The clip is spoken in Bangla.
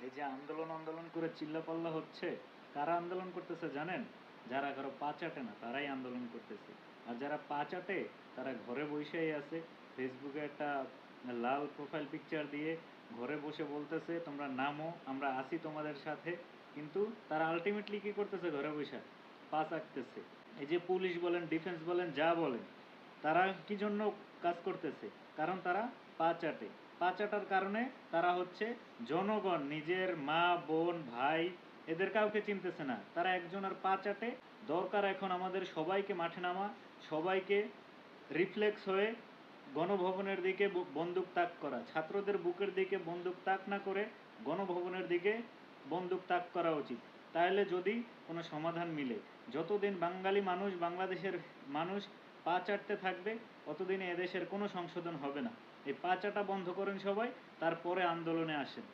এই যে আন্দোলন আন্দোলন করে চিল্লাপাল্লা হচ্ছে, কারা আন্দোলন করতেছে জানেন? যারা কারো পা চাটে না তারাই আন্দোলন করতেছে। আর যারা পা চাটে তারা ঘরে বসেই আছে, ফেসবুকে একটা লাল প্রোফাইল পিকচার দিয়ে ঘরে বসে বলতেছে তোমরা নামো, আমরা আছি তোমাদের সাথে। কিন্তু তারা আলটিমেটলি কি করতেছে? ঘরে বসে পা চাটতেছে। এই যে পুলিশ বলেন, ডিফেন্স বলেন, যা বলেন, তারা কি জন্য কাজ করতেছে? কারণ তারা পা চাটে। পা চাটার কারণে তারা হচ্ছে জনগণ, নিজের মা বোন ভাই এদের কাউকে চিনতেছে না, তারা একজনের পা চাটে। দরকার এখন আমাদের সবাইকে মাঠে নামা, সবাইকে রিফ্লেক্স হয়ে গণভবনের দিকে বন্দুক তাক করা। ছাত্রদের বুকের দিকে বন্দুক তাক না করে গণভবনের দিকে বন্দুক তাক করা উচিত। তাহলে যদি কোনো সমাধান মিলে। যতদিন বাঙালি মানুষ, বাংলাদেশের মানুষ পা চাটতে থাকবে, ততদিনে এদেশের কোনো সংশোধন হবে না। এই পা চাটা বন্ধ করেন সবাই, তারপরে আন্দোলনে আসেন।